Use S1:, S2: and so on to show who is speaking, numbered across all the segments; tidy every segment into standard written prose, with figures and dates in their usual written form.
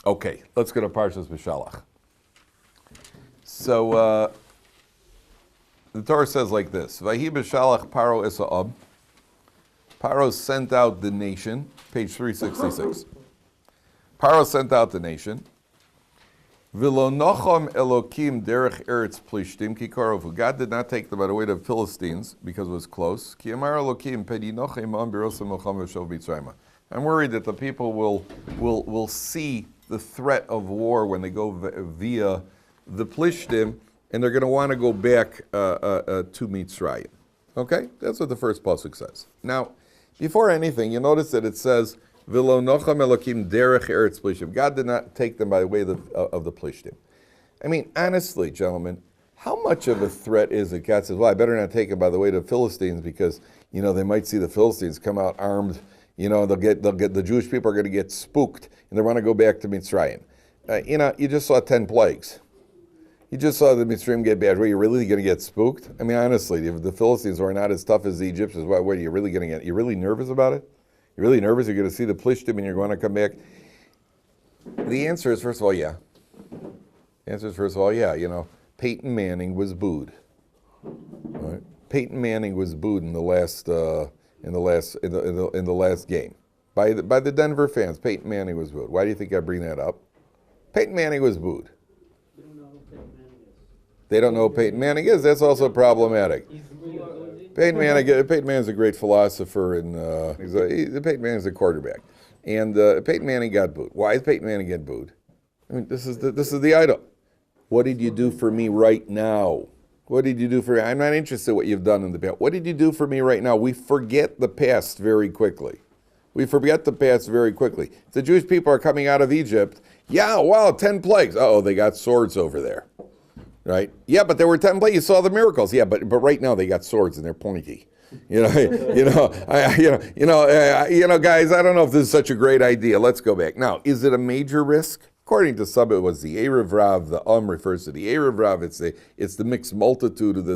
S1: Okay, let's go to Parshas Beshalach. So the Torah says like this: Vahi Beshalach Paro Esa'ab. Paro sent out the nation. Page 366. Paro sent out the nation. V'lo nocham Elokim derech eretz plishtim ki karovu. God did not take them by the way of Philistines because it was close. Ki amar Elokim pedi nochem am birosam mocham v'shov Mitzrayim. I'm worried that the people will see the threat of war when they go via the Plishtim, and they're going to want to go back to Mitzrayim. Okay? That's what the first pasuk says. Now, before anything, you notice that it says, V'lo nocham Elokim derech eretz Plishtim. God did not take them by the way of the Plishtim. I mean, honestly, gentlemen, how much of a threat is it? God says, well, I better not take them by the way of the Philistines because, they might see the Philistines come out armed. They'll get the Jewish people are going to get spooked and they want to go back to Mitzrayim. You just saw 10 plagues. You just saw the Mitzrayim get bad. Were you really going to get spooked? I mean, honestly, if the Philistines are not as tough as the Egyptians, what are you really going to get? You're really nervous about it? You're really nervous? You're going to see the Plishtim and you're going to come back? The answer is, first of all, yeah. The answer is, first of all, yeah. Peyton Manning was booed. Right? Peyton Manning was booed in the last game by the Denver fans. Peyton Manning was booed. Why do you think I bring that up? Peyton Manning was booed. They don't know who Peyton Manning is. That's also problematic. Peyton Manning's a great philosopher, and Peyton Manning's a quarterback. And Peyton Manning got booed. Why did Peyton Manning get booed? I mean, this is the item. What did you do for me right now? What did you do for me? I'm not interested in what you've done in the past. What did you do for me right now? We forget the past very quickly. If the Jewish people are coming out of Egypt, 10 plagues. They got swords over there. Right? Yeah, but there were 10 plagues. You saw the miracles. Yeah, but right now they got swords and they're pointy. Guys, I don't know if this is such a great idea. Let's go back. Now, is it a major risk? According to some, it was the Erev Rav. The refers to the Erev Rav. It's the mixed multitude of the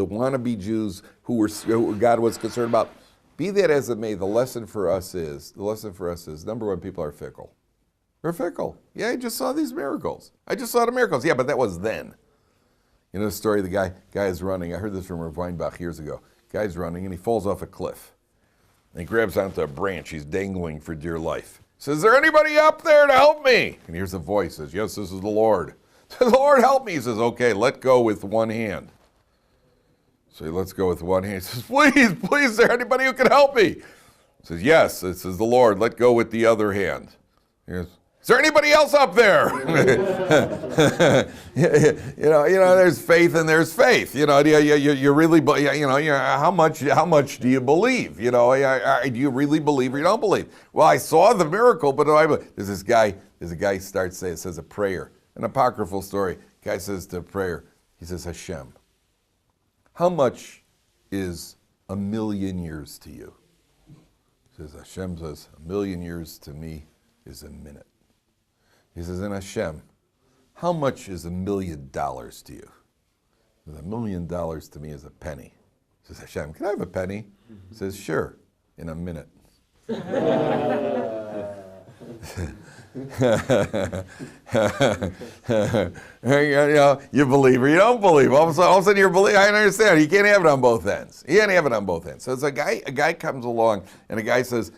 S1: wannabe Jews who God was concerned about. Be that as it may, the lesson for us is number one, people are fickle. They're fickle. Yeah, I just saw these miracles. I just saw the miracles. Yeah, but that was then. The story of the guy is running. I heard this from Rav Weinbach years ago. Guy's running and he falls off a cliff. And he grabs onto a branch. He's dangling for dear life. Says, is there anybody up there to help me? And here's a voice. Says, yes, this is the Lord. Says, the Lord help me. He says, okay, let go with one hand. So he lets go with one hand. He says, please, is there anybody who can help me? He says, yes, this is the Lord. Let go with the other hand. He goes, is there anybody else up there? There's faith and there's faith. You really, how much do you believe? Do you really believe or you don't believe? Well, I saw the miracle, but there's a guy says a prayer, an apocryphal story. Guy says to prayer, he says, Hashem, how much is 1,000,000 years to you? He says, Hashem says, 1,000,000 years to me is a minute. He says, and Hashem, how much is $1,000,000 to you? He says, $1,000,000 to me is a penny. He says, Hashem, can I have a penny? He says, sure, in a minute. You believe or you don't believe. All of a sudden you're believing. I understand. You can't have it on both ends. So it's a guy comes along and a guy says,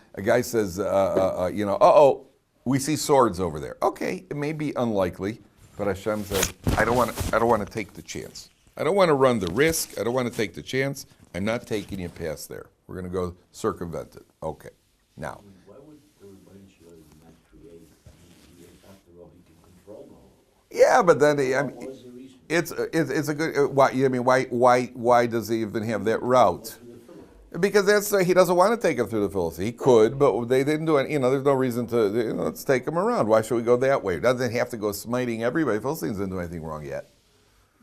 S1: we see swords over there. Okay, it may be unlikely, but Hashem says, I don't want to take the chance. I don't want to run the risk. I don't want to take the chance. I'm not taking you past there. We're going to go circumvent it. Okay. Now.
S2: Why would the Rebbeinu Shalom not create? After all, he can control all.
S1: Yeah, but then
S2: What was the reason?
S1: it's a good. Why does he even have that route? Because he doesn't want to take him through the Philistines. He could, but they didn't do it. There's no reason to. Let's take him around. Why should we go that way? It doesn't have to go smiting everybody. Philistines didn't do anything wrong yet.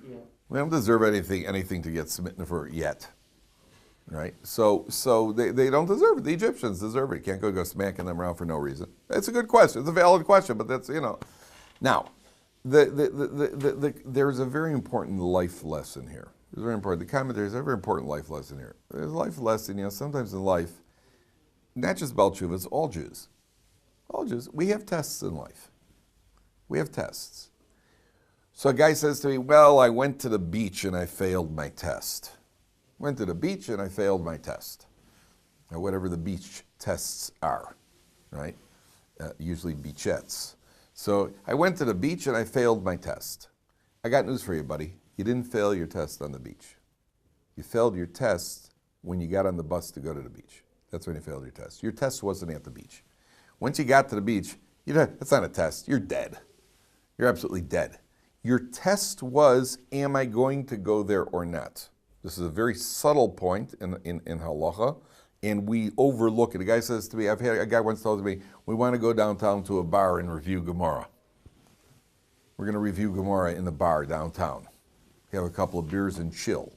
S2: Yeah.
S1: We don't deserve anything to get smitten for yet, right? So they don't deserve it. The Egyptians deserve it. You can't go smacking them around for no reason. It's a good question. It's a valid question, but that's Now, there's a very important life lesson here. It's very important. The commentary is a very important life lesson here. There's a life lesson, sometimes in life, not just about Tshuva, it's all Jews. All Jews. We have tests in life. We have tests. So a guy says to me, well, I went to the beach and I failed my test. Went to the beach and I failed my test. Or whatever the beach tests are, right? Usually beachettes. So I went to the beach and I failed my test. I got news for you, buddy. You didn't fail your test on the beach. You failed your test when you got on the bus to go to the beach. That's when you failed your test. Your test wasn't at the beach. Once you got to the beach, that's not a test. You're dead. You're absolutely dead. Your test was, am I going to go there or not? This is a very subtle point in halacha, and we overlook it. A guy says to me, I've had a guy once told me, we want to go downtown to a bar and review Gemara. We're going to review Gemara in the bar downtown. Have a couple of beers and chill.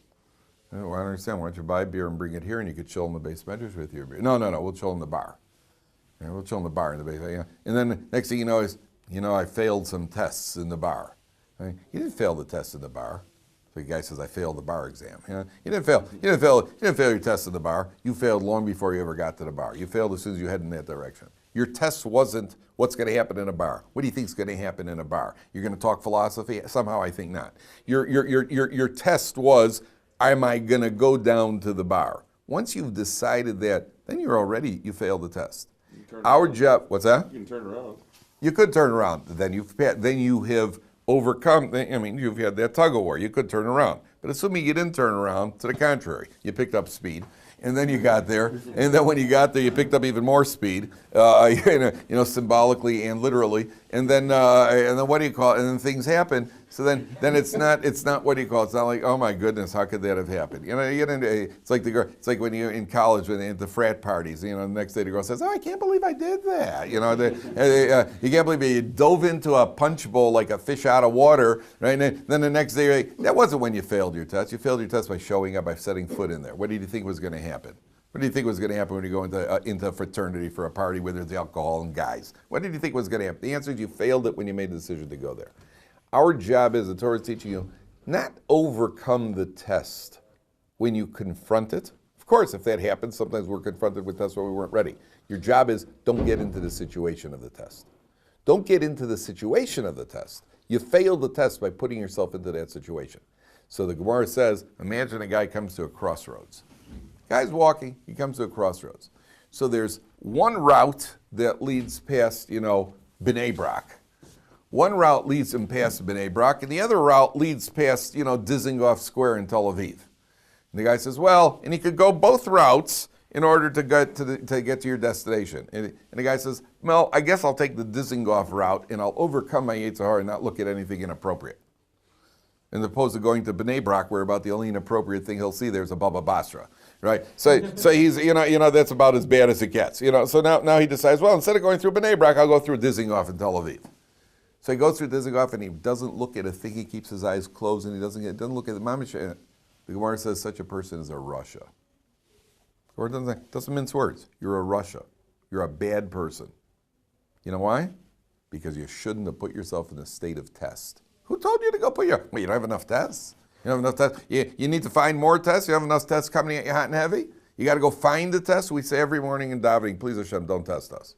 S1: I don't understand. Why don't you buy a beer and bring it here, and you could chill in the base measures with your beer? No. We'll chill in the bar. We'll chill in the bar in the base. Yeah. And then next thing you know is, I failed some tests in the bar. You didn't fail the test in the bar. So the guy says, I failed the bar exam. You didn't fail your test in the bar. You failed long before you ever got to the bar. You failed as soon as you head in that direction. Your test wasn't what's going to happen in a bar. What do you think is going to happen in a bar? You're going to talk philosophy? Somehow I think not. Your test was, am I going to go down to the bar? Once you've decided that, then you failed the test. Our job, what's that?
S3: You can turn around.
S1: You could turn around. Then you have overcome, you've had that tug of war. You could turn around. But assuming you didn't turn around, to the contrary, you picked up speed. And then you got there, and then when you got there, you picked up even more speed, symbolically and literally. And then what do you call it? And then things happen. So then it's not what do you call it? It's not like, oh my goodness, how could that have happened? It's like the girl. It's like when you're in college, when at the frat parties. The next day the girl says, oh, I can't believe I did that. You can't believe you dove into a punch bowl like a fish out of water, right? And then the next day, you're like, that wasn't when you failed your test. You failed your test by showing up, by setting foot in there. What did you think was going to happen? What do you think was going to happen when you go into a fraternity for a party where there's alcohol and guys? What did you think was going to happen? The answer is you failed it when you made the decision to go there. Our job is, the Torah is teaching you, not overcome the test when you confront it. Of course, if that happens, sometimes we're confronted with tests where we weren't ready. Your job is, don't get into the situation of the test. Don't get into the situation of the test. You failed the test by putting yourself into that situation. So the Gemara says, imagine a guy comes to a crossroads. Guy's walking, he comes to a crossroads. So there's one route that leads past, Bnei Brak. One route leads him past Bnei Brak, and the other route leads past, Dizengoff Square in Tel Aviv. And the guy says, well, and he could go both routes in order to get to your destination. And the guy says, well, I guess I'll take the Dizengoff route, and I'll overcome my Yetzer Hara and not look at anything inappropriate. As opposed to going to Bnei Brak, where about the only inappropriate thing he'll see there is a Baba Basra, right? So he's, that's about as bad as it gets. So now he decides, well, instead of going through Bnei Brak, I'll go through Dizengoff in Tel Aviv. So he goes through Dizengoff and he doesn't look at a thing. He keeps his eyes closed and he doesn't look at the mamish. The Gemara says such a person is a Russia. Or it doesn't mince words. You're a Russia. You're a bad person. You know why? Because you shouldn't have put yourself in a state of test. Who told you to go put your? Well, you don't have enough tests. You don't have enough tests. You need to find more tests. You have enough tests coming at you hot and heavy. You got to go find the test. We say every morning in davening, please Hashem, don't test us.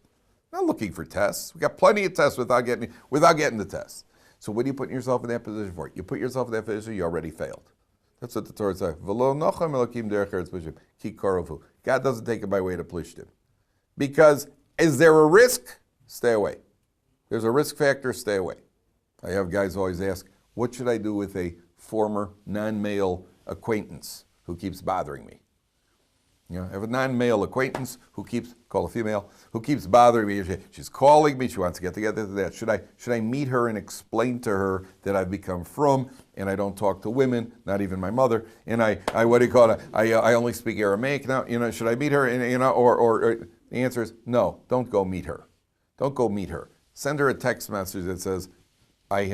S1: Not looking for tests. We got plenty of tests without getting the tests. So what are you putting yourself in that position for? You put yourself in that position, you already failed. That's what the Torah says. God doesn't take it by way to plishtim. Because is there a risk? Stay away. There's a risk factor, stay away. I have guys always ask, what should I do with a former non-male acquaintance who keeps bothering me? I have a non-male acquaintance call a female, who keeps bothering me. She's calling me, she wants to get together to that. Should I meet her and explain to her that I've become frum and I don't talk to women, not even my mother, and I only speak Aramaic now, should I meet her? And or the answer is no, don't go meet her. Don't go meet her. Send her a text message that says, we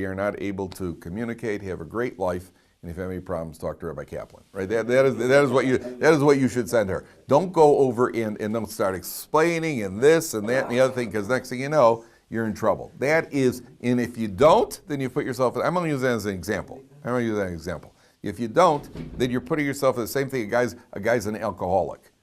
S1: are not able to communicate, have a great life, and if you have any problems, talk to Rabbi Kaplan. Right? That is what you should send her. Don't go over and don't start explaining and this and that and the other thing, because next thing you know, you're in trouble. That is, and if you don't, then you put yourself in, I'm going to use that as an example. If you don't, then you're putting yourself in the same thing. A guy's an alcoholic,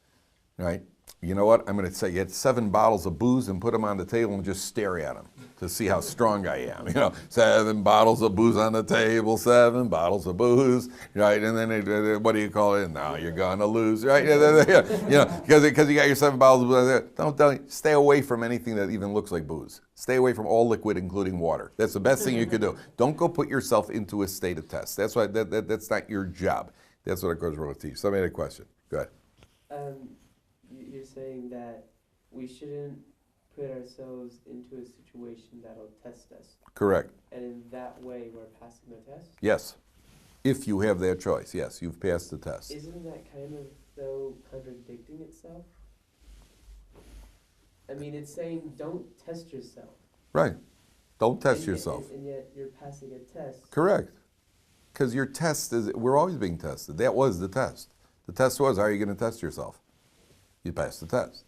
S1: right? A You know what? I'm going to say get 7 bottles of booze and put them on the table and just stare at them to see how strong I am. 7 bottles of booze on the table, 7 bottles of booze, right? And then what do you call it? Now you're going to lose, right? Because you got your 7 bottles of booze. Don't stay away from anything that even looks like booze. Stay away from all liquid, including water. That's the best thing you could do. Don't go put yourself into a state of test. That's why that's not your job. That's what a coach will teach. Somebody had a question. Go ahead.
S3: You're saying that we shouldn't put ourselves into a situation that'll test us.
S1: Correct.
S3: And in that way, we're passing the test?
S1: Yes. If you have that choice, yes, you've passed the test.
S3: Isn't that kind of, though, contradicting itself? I mean, it's saying don't test yourself.
S1: Right. Don't test yourself.
S3: And yet you're passing a test.
S1: Correct. Because your test is, we're always being tested. That was the test. The test was, how are you going to test yourself? You pass the test.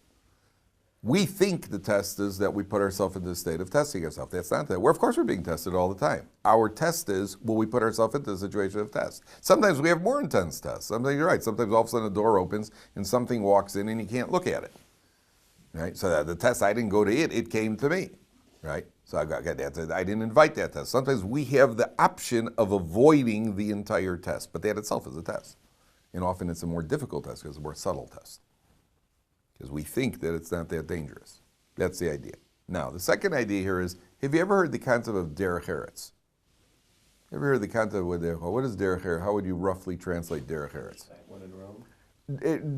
S1: We think the test is that we put ourselves into a state of testing ourselves. That's not that. Of course we're being tested all the time. Our test is, will we put ourselves into a situation of test? Sometimes we have more intense tests. Sometimes you're right. Sometimes all of a sudden a door opens and something walks in and you can't look at it. Right? So that the test, I didn't go to it, it came to me. Right? So I didn't invite that test. Sometimes we have the option of avoiding the entire test, but that itself is a test. And often it's a more difficult test because it's a more subtle test. Because we think that it's not that dangerous. That's the idea. Now, the second idea here is, have you ever heard the concept of derech eretz? Ever heard the concept of what is derech eretz? How would you roughly translate derech eretz?
S2: One in Rome.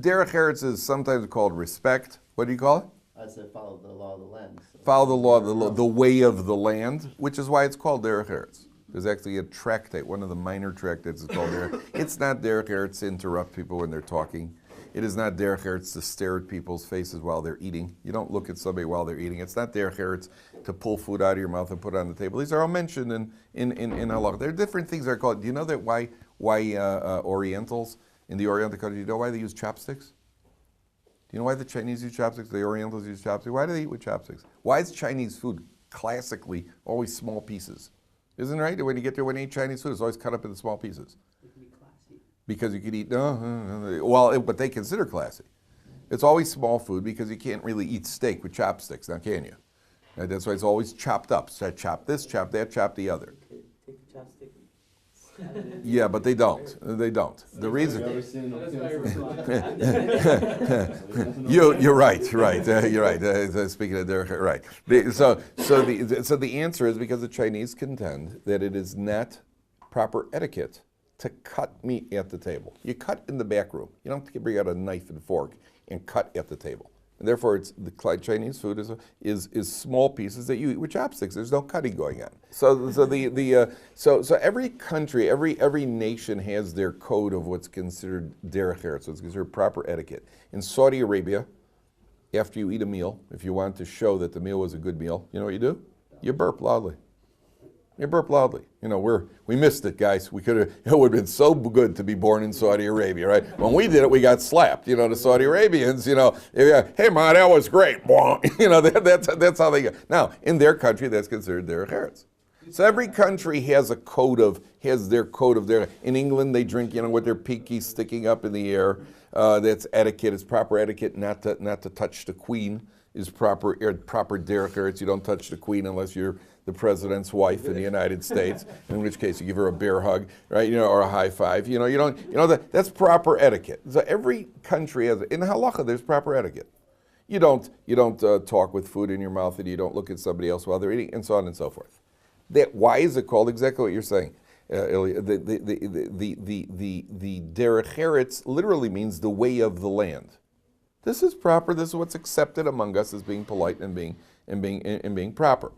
S1: Derech eretz is sometimes called respect. What do you call it?
S4: I said follow the law of the land. So
S1: Follow the law, the way of the land, which is why it's called derech eretz. There's actually a tractate, one of the minor tractates is called derech. It's not derech eretz to interrupt people when they're talking. It is not derech eretz to stare at people's faces while they're eating. You don't look at somebody while they're eating. It's not derech eretz to pull food out of your mouth and put it on the table. These are all mentioned in halakha. There are different things that are called. Do you know that why Orientals in the Oriental countries? Do you know why they use chopsticks? Do you know why the Chinese use chopsticks? The Orientals use chopsticks. Why do they eat with chopsticks? Why is Chinese food classically always small pieces? Isn't it right? When you get there, when you eat Chinese food, it's always cut up into small pieces.
S3: It can be classy.
S1: Because you could eat, but they consider classy. It's always small food because you can't really eat steak with chopsticks, now can you? Right? That's why it's always chopped up. So chop this, chop that, chop the other.
S3: You could take the chopstick and stab it in.
S1: Yeah, but they don't. They don't. The reason
S3: That's why I respond.
S1: you're right. You're right. Speaking of Derek, right. So the answer is because the Chinese contend that it is not proper etiquette to cut meat at the table. You cut in the back room. You don't have to bring out a knife and fork and cut at the table. And therefore, the Chinese food is small pieces that you eat with chopsticks. There's no cutting going on. So every country, every nation has their code of what's considered derech eretz, so it's considered proper etiquette. In Saudi Arabia, after you eat a meal, if you want to show that the meal was a good meal, you know what you do? You burp loudly. You burp loudly. We missed it, guys. It would have been so good to be born in Saudi Arabia, right? When we did it, we got slapped. The Saudi Arabians, hey man, that was great. That's how they go. Now, in their country, that's considered derech eretz. So every country has their code of their. In England, they drink, with their pinky sticking up in the air. That's etiquette. It's proper etiquette not to touch the queen. Is proper derech eretz. You don't touch the queen unless you're the president's wife in the United States, in which case you give her a bear hug, right? Or a high five. That's proper etiquette. So every country has. In halakha, there's proper etiquette. You don't talk with food in your mouth, and you don't look at somebody else while they're eating, and so on and so forth. Why is it called exactly what you're saying? Ilya? The derech eretz literally means the way of the land. This is proper. This is what's accepted among us as being polite and being proper.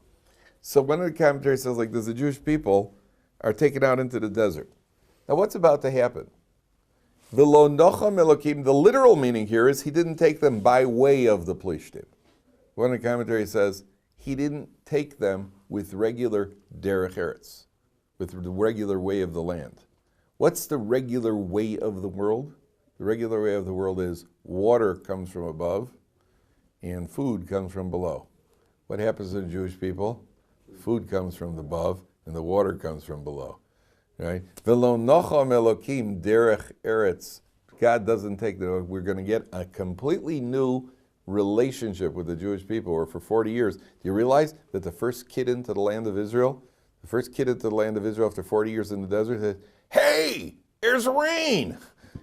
S1: So one of the commentaries says like this: the Jewish people are taken out into the desert. Now, what's about to happen? V'lo nocham elokim. The literal meaning here is he didn't take them by way of the Plishtim. One of the commentaries says he didn't take them with regular derech eretz, with the regular way of the land. What's the regular way of the world? The regular way of the world is water comes from above and food comes from below. What happens to the Jewish people? Food comes from above and the water comes from below. Right? V'lo nocham elokim derech eretz. God doesn't take we're going to get a completely new relationship with the Jewish people were for 40 years. Do you realize that the first kid into the land of Israel, after 40 years in the desert said, hey, there's rain.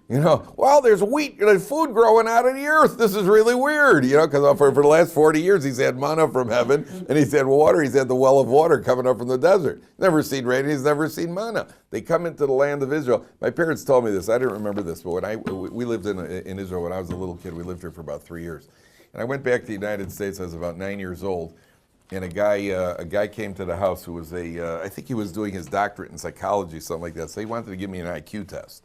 S1: Well, there's wheat, there's food growing out of the earth. This is really weird, because for the last 40 years he's had manna from heaven and he's had water. He's had the well of water coming up from the desert. Never seen rain. He's never seen manna. They come into the land of Israel. My parents told me this. I didn't remember this, but we lived in Israel when I was a little kid. We lived here for about 3 years. And I went back to the United States. I was about 9 years old. And a guy came to the house who was I think he was doing his doctorate in psychology, something like that. So he wanted to give me an IQ test.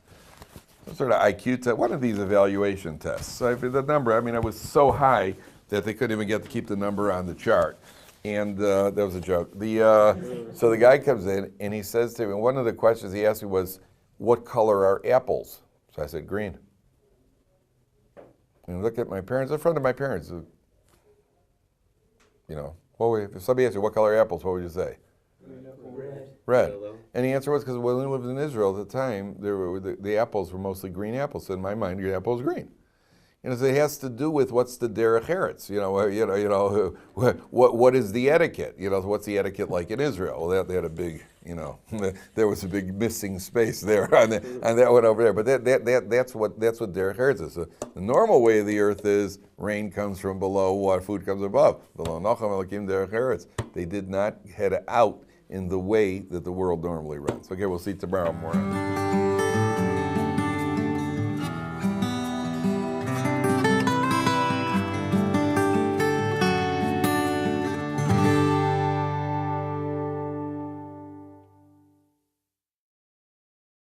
S1: Some sort of IQ test, one of these evaluation tests. So the number, it was so high that they couldn't even get to keep the number on the chart. And that was a joke. So the guy comes in and he says to me, one of the questions he asked me was, what color are apples? So I said, green. And I looked at my parents, in front of my parents. If somebody asked you, what color are apples, what would you say? Red. And the answer was because when we lived in Israel at the time, the apples were mostly green apples. So in my mind, your apple is green. So it has to do with what's the derech eretz. What is the etiquette? What's the etiquette like in Israel? Well, they had a big, there was a big missing space there on that one over there. But that's what derech eretz is. So the normal way of the earth is rain comes from below, food comes above. Below nacham elokim derech eretz. They did not head out in the way that the world normally runs. Okay, we'll see tomorrow more.